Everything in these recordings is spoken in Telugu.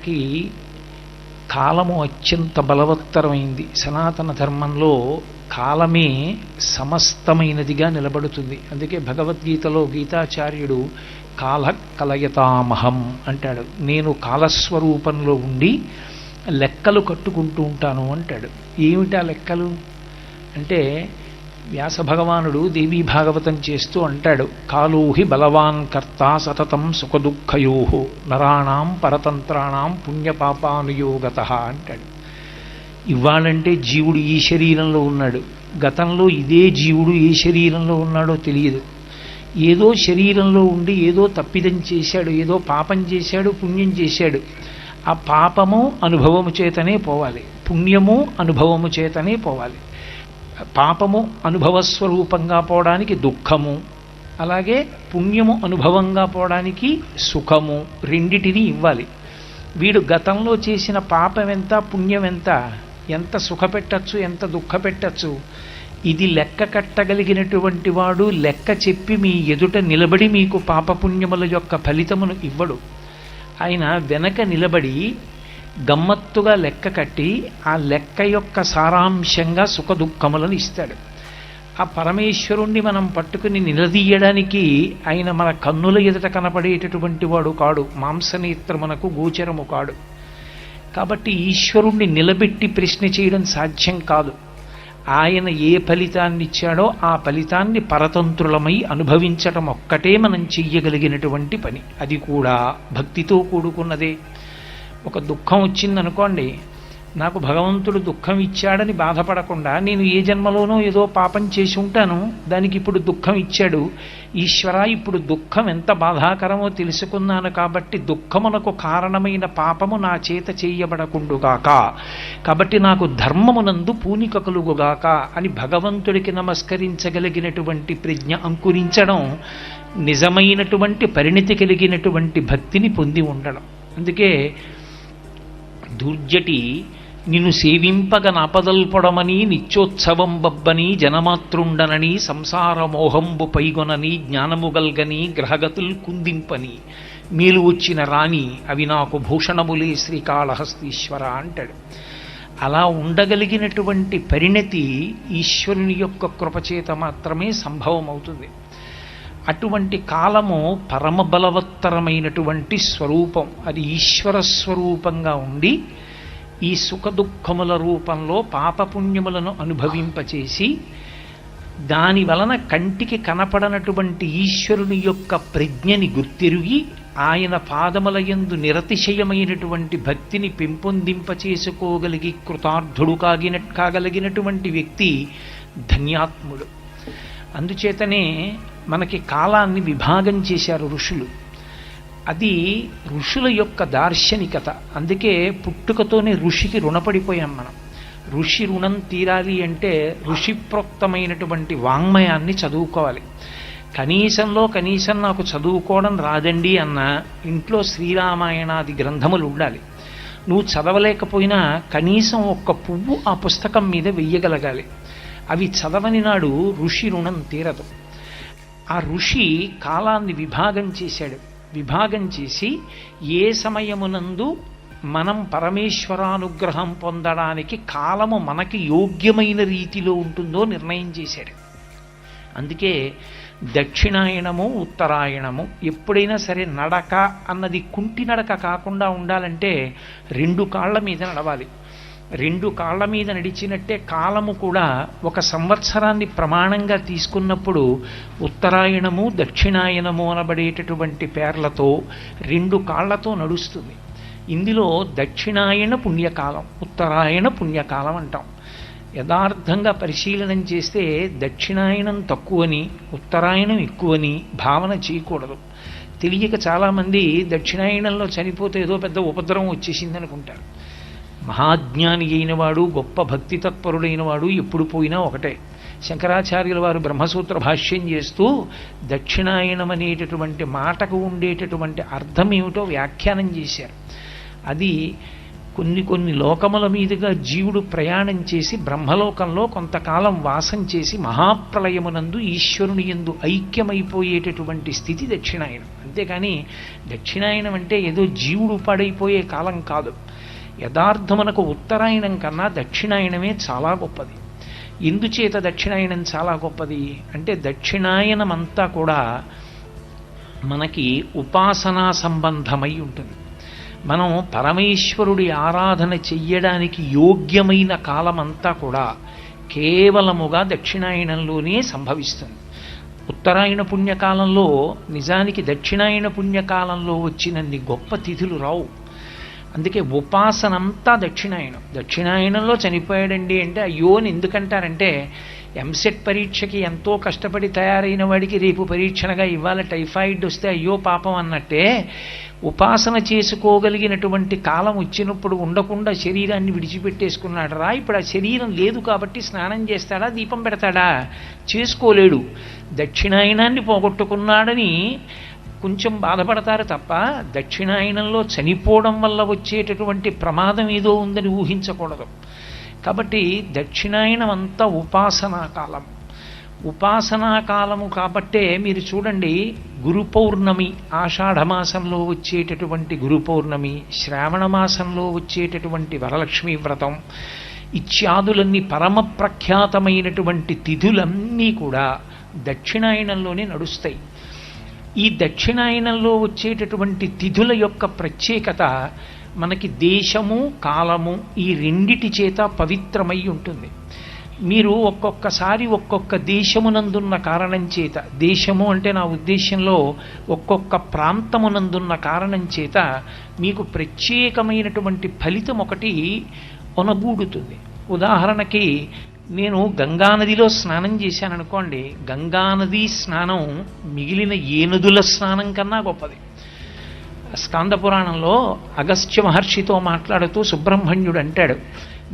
మనకి కాలము అత్యంత బలవత్తరమైంది. సనాతన ధర్మంలో కాలమే సమస్తమైనదిగా నిలబడుతుంది. అందుకే భగవద్గీతలో గీతాచార్యుడు కాల కలయతామహం అంటాడు. నేను కాలస్వరూపంలో ఉండి లెక్కలు కట్టుకుంటూ ఉంటాను అంటాడు. ఏమిటా లెక్కలు అంటే, వ్యాస భగవానుడు దేవీ భాగవతం చేస్తూ అంటాడు, కాలోహి బలవాన్ కర్త సతతం సుఖదుఃఖయో నరాణాం పరతంత్రాణం పుణ్యపాపానుయోగత అంటాడు. ఇవ్వాలంటే జీవుడు ఈ శరీరంలో ఉన్నాడు, గతంలో ఇదే జీవుడు ఏ శరీరంలో ఉన్నాడో తెలియదు. ఏదో శరీరంలో ఉండి ఏదో తప్పిదం చేశాడు, ఏదో పాపం చేశాడు, పుణ్యం చేశాడు. ఆ పాపము అనుభవము చేతనే పోవాలి, పుణ్యము అనుభవము చేతనే పోవాలి. పాపము అనుభవస్వరూపంగా పోవడానికి దుఃఖము, అలాగే పుణ్యము అనుభవంగా పోవడానికి సుఖము, రెండిటిని ఇవ్వాలి. వీడు గతంలో చేసిన పాపం ఎంత, పుణ్యం ఎంత, ఎంత సుఖ పెట్టచ్చు, ఎంత దుఃఖ పెట్టచ్చు, ఇది లెక్క కట్టగలిగినటువంటి వాడు లెక్క చెప్పి మీ ఎదుట నిలబడి మీకు పాపపుణ్యముల యొక్క ఫలితమును ఇవ్వడు. ఆయన వెనక నిలబడి గమ్మత్తుగా లెక్క కట్టి ఆ లెక్క యొక్క సారాంశంగా సుఖ దుఃఖములను ఇస్తాడు. ఆ పరమేశ్వరుణ్ణి మనం పట్టుకుని నిలదీయడానికి ఆయన మన కన్నుల ఎదుట కనపడేటటువంటి వాడు కాడు, మాంసనేత్రమునకు గోచరము కాడు. కాబట్టి ఈశ్వరుణ్ణి నిలబెట్టి ప్రశ్న చేయడం సాధ్యం కాదు. ఆయన ఏ ఫలితాన్ని ఇచ్చాడో ఆ ఫలితాన్ని పరతంత్రులమై అనుభవించటం ఒక్కటే మనం చెయ్యగలిగినటువంటి పని. అది కూడా భక్తితో కూడుకున్నదే. ఒక దుఃఖం వచ్చిందనుకోండి, నాకు భగవంతుడు దుఃఖం ఇచ్చాడని బాధపడకుండా, నేను ఏ జన్మలోనో ఏదో పాపం చేసి ఉంటాను, దానికి ఇప్పుడు దుఃఖం ఇచ్చాడు ఈశ్వర, ఇప్పుడు దుఃఖం ఎంత బాధాకరమో తెలుసుకున్నాను కాబట్టి దుఃఖమునకు కారణమైన పాపము నా చేత చేయబడకుండుగాక, కాబట్టి నాకు ధర్మమునందు పూనిక కలుగుగాక అని భగవంతుడికి నమస్కరించగలిగినటువంటి ప్రజ్ఞ అంకురించడం నిజమైనటువంటి పరిణితి కలిగినటువంటి భక్తిని పొంది ఉండడం. అందుకే దుర్జటి నిన్ను సేవింపగ నాపదల్పొడమని నిత్యోత్సవం బబ్బని జనమాతృండనని సంసార మోహంబు పైగొనని జ్ఞానము గల్గని గ్రహగతుల్ కుందింపని మేలు వచ్చిన రాణి అవి నాకు భూషణములే శ్రీకాళహస్తీశ్వర అంటాడు. అలా ఉండగలిగినటువంటి పరిణతి ఈశ్వరుని యొక్క కృపచేత మాత్రమే సంభవం అవుతుంది. అటువంటి కాలము పరమ బలవత్తరమైనటువంటి స్వరూపం. అది ఈశ్వర స్వరూపంగా ఉండి ఈ సుఖ దుఃఖముల రూపంలో పాపపుణ్యములను అనుభవింపచేసి దాని వలన కంటికి కనపడనటువంటి ఈశ్వరుని యొక్క ప్రజ్ఞని గుర్తిరిగి ఆయన పాదముల యందు నిరతిశయమైనటువంటి భక్తిని పెంపొందింపచేసుకోగలిగి కృతార్థుడు కాగలిగినటువంటి వ్యక్తి ధన్యాత్ముడు. అందుచేతనే మనకి కాలాన్ని విభాగం చేశారు ఋషులు. అది ఋషుల యొక్క దార్శనికత. అందుకే పుట్టుకతోనే ఋషికి రుణపడిపోయాం మనం. ఋషి రుణం తీరాలి అంటే ఋషిప్రోక్తమైనటువంటి వాంగ్మయాన్ని చదువుకోవాలి. కనీసంలో కనీసం నాకు చదువుకోవడం రాదండి అన్న ఇంట్లో శ్రీరామాయణాది గ్రంథములు ఉండాలి. నువ్వు చదవలేకపోయినా కనీసం ఒక్క పువ్వు ఆ పుస్తకం మీద వెయ్యగలగాలి. అవి చదవని నాడు ఋషి రుణం తీరదు. ఆ ఋషి కాలాన్ని విభాగం చేశాడు. విభాగం చేసి ఏ సమయమునందు మనం పరమేశ్వరానుగ్రహం పొందడానికి కాలము మనకి యోగ్యమైన రీతిలో ఉంటుందో నిర్ణయం చేశాడు. అందుకే దక్షిణాయనము ఉత్తరాయణము ఎప్పుడైనా సరే నడక అన్నది కుంటి నడక కాకుండా ఉండాలంటే రెండు కాళ్ళ మీద నడవాలి. రెండు కాళ్ళ మీద నడిచినట్టే కాలము కూడా ఒక సంవత్సరాన్ని ప్రమాణంగా తీసుకున్నప్పుడు ఉత్తరాయణము దక్షిణాయనము అనబడేటటువంటి పేర్లతో రెండు కాళ్లతో నడుస్తుంది. ఇందులో దక్షిణాయన పుణ్యకాలం, ఉత్తరాయణ పుణ్యకాలం అంటాం. యథార్థంగా పరిశీలనం చేస్తే దక్షిణాయనం తక్కువని ఉత్తరాయణం ఎక్కువని భావన చేయకూడదు. తెలియక చాలామంది దక్షిణాయనంలో చనిపోతే ఏదో పెద్ద ఉపద్రవం వచ్చేసింది అనుకుంటారు. మహాజ్ఞాని అయినవాడు, గొప్ప భక్తి తత్పరుడైన వాడు ఎప్పుడు పోయినా ఒకటే. శంకరాచార్యుల వారు బ్రహ్మసూత్ర భాష్యం చేస్తూ దక్షిణాయనం అనేటటువంటి మాటకు ఉండేటటువంటి అర్థం ఏమిటో వ్యాఖ్యానం చేశారు. అది కొన్ని కొన్ని లోకముల మీదుగా జీవుడు ప్రయాణం చేసి బ్రహ్మలోకంలో కొంతకాలం వాసం చేసి మహాప్రళయమునందు ఈశ్వరుని యందు ఐక్యమైపోయేటటువంటి స్థితి దక్షిణాయనం. అంతేకాని దక్షిణాయనం అంటే ఏదో జీవుడు పాడైపోయే కాలం కాదు. యథార్థమునకు ఉత్తరాయణం కన్నా దక్షిణాయనమే చాలా గొప్పది. ఎందుచేత దక్షిణాయనం చాలా గొప్పది అంటే దక్షిణాయనం అంతా కూడా మనకి ఉపాసనా సంబంధమై ఉంటుంది. మనం పరమేశ్వరుడి ఆరాధన చెయ్యడానికి యోగ్యమైన కాలమంతా కూడా కేవలముగా దక్షిణాయనంలోనే సంభవిస్తుంది. ఉత్తరాయణ పుణ్యకాలంలో నిజానికి దక్షిణాయన పుణ్యకాలంలో వచ్చినన్ని గొప్ప తిథులు రావు. అందుకే ఉపాసనంతా దక్షిణాయనం. దక్షిణాయనంలో చనిపోయాడండి అంటే అయ్యో అని ఎందుకంటారంటే ఎంసెట్ పరీక్షకి ఎంతో కష్టపడి తయారైన వాడికి రేపు పరీక్షనగా ఇవాళ టైఫాయిడ్ వస్తే అయ్యో పాపం అన్నట్టే ఉపాసన చేసుకోగలిగినటువంటి కాలం వచ్చినప్పుడు ఉండకుండా శరీరాన్ని విడిచిపెట్టేసుకున్నాడు రా. ఇప్పుడు ఆ శరీరం లేదు కాబట్టి స్నానం చేస్తాడా, దీపం పెడతాడా? చేసుకోలేడు. దక్షిణాయనాన్ని పోగొట్టుకున్నాడని కొంచెం బాధపడతారు తప్ప దక్షిణాయనంలో చనిపోవడం వల్ల వచ్చేటటువంటి ప్రమాదం ఏదో ఉందని ఊహించకూడదు. కాబట్టి దక్షిణాయనం అంతా ఉపాసనా కాలం. ఉపాసనా కాలము కాబట్టే మీరు చూడండి, గురు పౌర్ణమి ఆషాఢమాసంలో వచ్చేటటువంటి గురు పౌర్ణమి, శ్రావణ మాసంలో వచ్చేటటువంటి వరలక్ష్మీ వ్రతం ఇత్యాదులన్నీ పరమ ప్రఖ్యాతమైనటువంటి తిథులన్నీ కూడా దక్షిణాయనంలోనే నడుస్తాయి. ఈ దక్షిణాయనంలో వచ్చేటటువంటి తిథుల యొక్క ప్రత్యేకత మనకి దేశము కాలము ఈ రెండిటి చేత పవిత్రమై ఉంటుంది. మీరు ఒక్కొక్కసారి ఒక్కొక్క దేశమునందున్న కారణం చేత, దేశము అంటే నా ఉద్దేశంలో ఒక్కొక్క ప్రాంతమునందున్న కారణం చేత మీకు ప్రత్యేకమైనటువంటి ఫలితం ఒకటి ఒనగూడుతుంది. ఉదాహరణకి నేను గంగానదిలో స్నానం చేశాను అనుకోండి, గంగానది స్నానం మిగిలిన ఏ నదుల స్నానం కన్నా గొప్పది. స్కాంద పురాణంలో అగస్త్య మహర్షితో మాట్లాడుతూ సుబ్రహ్మణ్యుడు అంటాడు,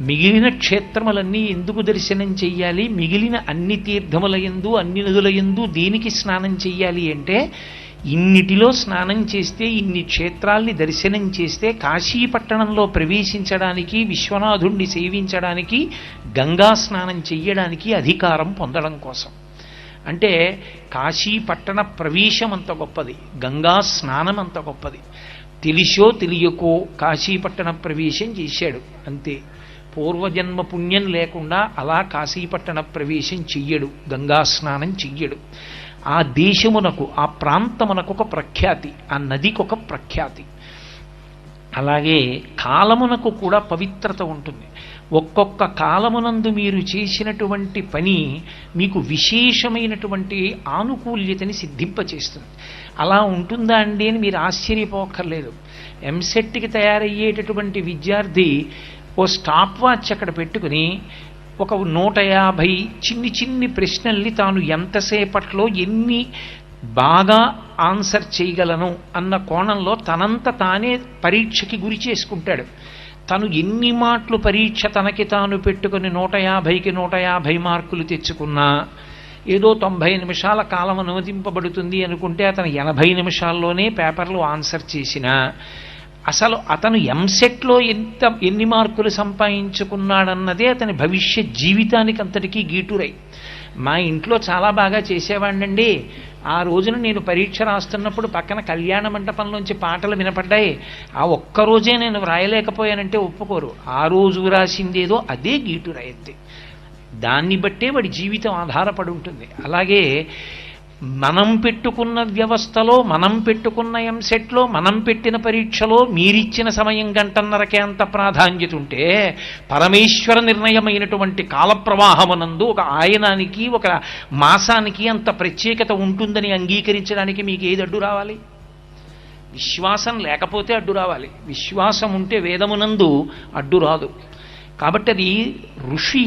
మిగిలిన క్షేత్రములన్నీ ఎందుకు దర్శనం చెయ్యాలి, మిగిలిన అన్ని తీర్థముల యందు అన్ని నదుల యందు దేనికి స్నానం చెయ్యాలి అంటే, ఇన్నిటిలో స్నానం చేస్తే, ఇన్ని క్షేత్రాల్ని దర్శనం చేస్తే కాశీపట్టణంలో ప్రవేశించడానికి, విశ్వనాథుణ్ణి సేవించడానికి, గంగా స్నానం చెయ్యడానికి అధికారం పొందడం కోసం. అంటే కాశీపట్టణ ప్రవేశం అంత గొప్పది, గంగా స్నానం అంత గొప్పది. తెలిసో తెలియకో కాశీపట్టణ ప్రవేశం చేశాడు అంతే. పూర్వజన్మ పుణ్యం లేకుండా అలా కాశీపట్టణ ప్రవేశం చెయ్యడు, గంగా స్నానం చెయ్యడు. ఆ దేశమునకు, ఆ ప్రాంతమునకు ఒక ప్రఖ్యాతి, ఆ నదికి ఒక ప్రఖ్యాతి. అలాగే కాలమునకు కూడా పవిత్రత ఉంటుంది. ఒక్కొక్క కాలమునందు మీరు చేసినటువంటి పని మీకు విశేషమైనటువంటి ఆనుకూల్యతని సిద్ధింపచేస్తుంది. అలా ఉంటుందా అండి అని మీరు ఆశ్చర్యపోక్కర్లేదు. ఎంసెట్కి తయారయ్యేటటువంటి విద్యార్థి ఓ స్టాప్ వాచ్ అక్కడ పెట్టుకుని ఒక 150 చిన్ని చిన్ని ప్రశ్నల్ని తాను ఎంతసేపట్లో ఎన్ని బాగా ఆన్సర్ చేయగలను అన్న కోణంలో తనంత తానే పరీక్షకి గురి చేసుకుంటాడు. తను ఎన్ని మాటలు పరీక్ష తనకి తాను పెట్టుకుని 150కి 150 మార్కులు తెచ్చుకున్నా, ఏదో 90 నిమిషాల కాలం అనుమతింపబడుతుంది అనుకుంటే అతను 80 నిమిషాల్లోనే పేపర్లు ఆన్సర్ చేసినా, అసలు అతను ఎంసెట్లో ఎన్ని మార్కులు సంపాదించుకున్నాడన్నదే అతని భవిష్య జీవితానికి అంతటికీ గీటురై. మా ఇంట్లో చాలా బాగా చేసేవాడినండి, ఆ రోజున నేను పరీక్ష రాస్తున్నప్పుడు పక్కన కళ్యాణ మంటపంలోంచి పాటలు వినపడ్డాయి, ఆ ఒక్కరోజే నేను వ్రాయలేకపోయానంటే ఒప్పుకోరు. ఆ రోజు రాసిందేదో అదే గీటురాయత్తి. దాన్ని బట్టే వాడి జీవితం ఆధారపడి ఉంటుంది. అలాగే మనం పెట్టుకున్న వ్యవస్థలో, మనం పెట్టుకున్న ఎంసెట్లో, మనం పెట్టిన పరీక్షలో మీరిచ్చిన సమయం 1:30కే అంత ప్రాధాన్యత ఉంటే, పరమేశ్వర నిర్ణయమైనటువంటి కాలప్రవాహమునందు ఒక ఆయనానికి, ఒక మాసానికి అంత ప్రత్యేకత ఉంటుందని అంగీకరించడానికి మీకు ఏది అడ్డు రావాలి? విశ్వాసం లేకపోతే అడ్డు రావాలి. విశ్వాసం ఉంటే వేదమునందు అడ్డు రాదు. కాబట్టి అది ఋషి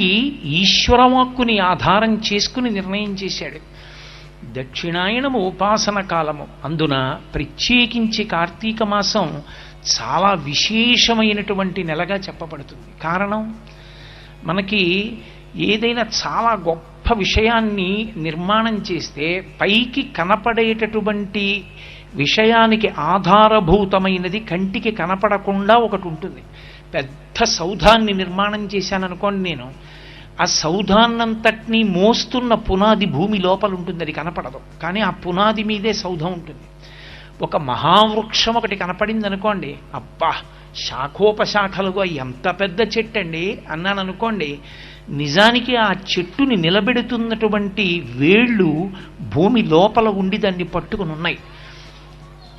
ఈశ్వరవాక్కుని ఆధారం చేసుకుని నిర్ణయం చేశాడు. దక్షిణాయనము ఉపాసన కాలము. అందున ప్రత్యేకించి కార్తీక మాసం చాలా విశేషమైనటువంటి నెలగా చెప్పబడుతుంది. కారణం, మనకి ఏదైనా చాలా గొప్ప విషయాన్ని నిర్మాణం చేస్తే పైకి కనపడేటటువంటి విషయానికి ఆధారభూతమైనది కంటికి కనపడకుండా ఒకటి ఉంటుంది. పెద్ద సౌధాన్ని నిర్మాణం చేశాననుకోండి నేను, ఆ సౌధాన్నంతటినీ మోస్తున్న పునాది భూమి లోపల ఉంటుంది, అది కనపడదు, కానీ ఆ పునాది మీదే సౌధం ఉంటుంది. ఒక మహావృక్షం ఒకటి కనపడింది అనుకోండి, అబ్బా శాఖోపశాఖలుగా ఎంత పెద్ద చెట్టు అండి అన్నాను అనుకోండి, నిజానికి ఆ చెట్టుని నిలబెడుతున్నటువంటి వేళ్ళు భూమి లోపల ఉండి దాన్ని పట్టుకుని ఉన్నాయి.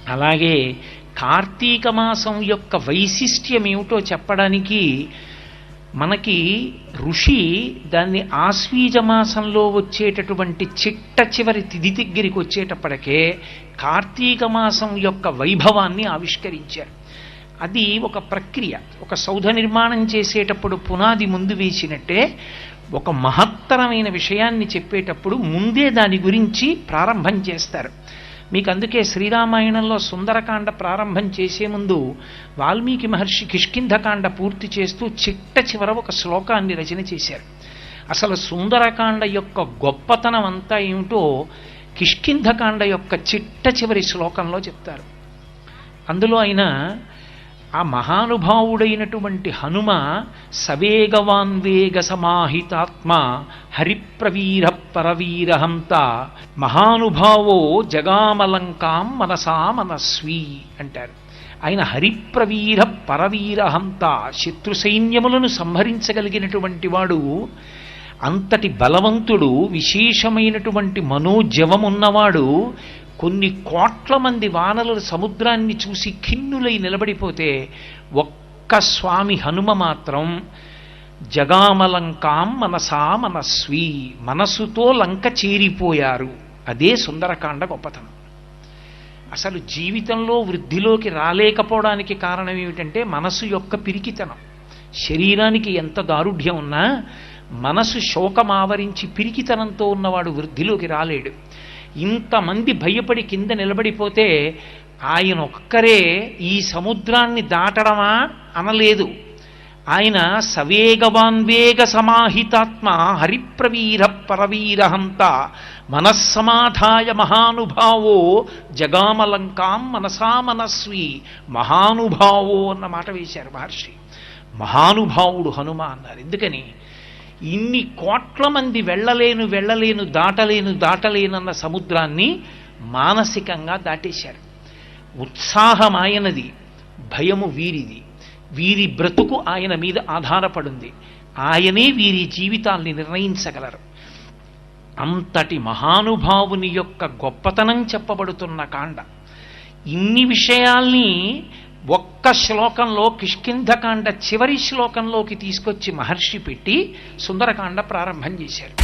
అలాగే కార్తీక మాసం యొక్క వైశిష్ట్యం ఏమిటో చెప్పడానికి మనకి ఋషి దాన్ని ఆశ్వీజ మాసంలో వచ్చేటటువంటి చిట్ట చివరి తిథి దగ్గరికి వచ్చేటప్పటికే కార్తీక మాసం యొక్క వైభవాన్ని ఆవిష్కరించారు. అది ఒక ప్రక్రియ. ఒక సౌధ నిర్మాణం చేసేటప్పుడు పునాది ముందు వేసినట్టే ఒక మహత్తరమైన విషయాన్ని చెప్పేటప్పుడు ముందే దాని గురించి ప్రారంభం చేస్తారు. మీకు అందుకే శ్రీరామాయణంలో సుందరకాండ ప్రారంభం చేసే ముందు వాల్మీకి మహర్షి కిష్కింధకాండ పూర్తి చేస్తూ చిట్ట చివర ఒక శ్లోకాన్ని రచన చేశారు. అసలు సుందరకాండ యొక్క గొప్పతనం అంతా ఏమిటో కిష్కింధకాండ యొక్క చిట్ట చివరి శ్లోకంలో చెప్తారు. అందులో ఆయన ఆ మహానుభావుడైనటువంటి హనుమ సవేగవాన్వేగ సమాహితాత్మ హరిప్రవీర పరవీరహంత మహానుభావో జగామలంకాం మనసా మనస్వీ అంటారు. ఆయన హరిప్రవీర పరవీరహంత, శత్రు సైన్యములను సంహరించగలిగినటువంటి వాడు, అంతటి బలవంతుడు, విశేషమైనటువంటి మనోజవమున్నవాడు. కొన్ని కోట్ల మంది వానరుల సముద్రాన్ని చూసి ఖిన్నులై నిలబడిపోతే ఒక్క స్వామి హనుమ మాత్రం జగామలంకాం మనసా మనస్వీ, మనసుతో లంక చేరిపోయారు. అదే సుందరకాండ గొప్పతనం. అసలు జీవితంలో వృద్ధిలోకి రాలేకపోవడానికి కారణం ఏమిటంటే మనసు యొక్క పిరికితనం. శరీరానికి ఎంత దారుఢ్యం ఉన్నా మనసు శోకం ఆవరించి పిరికితనంతో ఉన్నవాడు వృద్ధిలోకి రాలేడు. ఇంతమంది భయపడి కింద నిలబడిపోతే ఆయన ఒక్కరే ఈ సముద్రాన్ని దాటడమా అనలేదు. ఆయన సవేగవాన్వేగ సమాహితాత్మ హరిప్రవీర పరవీరహంత మనస్సమాధాయ మహానుభావో జగామలంకాం మనసా మనస్వి. మహానుభావో అన్న మాట వేశారు మహర్షి. మహానుభావుడు హనుమ అన్నారు. ఎందుకని? ఇన్ని కోట్ల మంది వెళ్ళలేను దాటలేనన్న సముద్రాన్ని మానసికంగా దాటేశారు. ఉత్సాహం ఆయనది, భయము వీరిది. వీరి బ్రతుకు ఆయన మీద ఆధారపడింది. ఆయనే వీరి జీవితాల్ని నిర్ణయించగలరు. అంతటి మహానుభావుని యొక్క గొప్పతనం చెప్పబడుతున్న కాండ. ఇన్ని విషయాల్ని ఒక్క శ్లోకంలో, కిష్కింధకాండ చివరి శ్లోకంలోకి తీసుకొచ్చి మహర్షి పెట్టి సుందరకాండ ప్రారంభం చేశారు.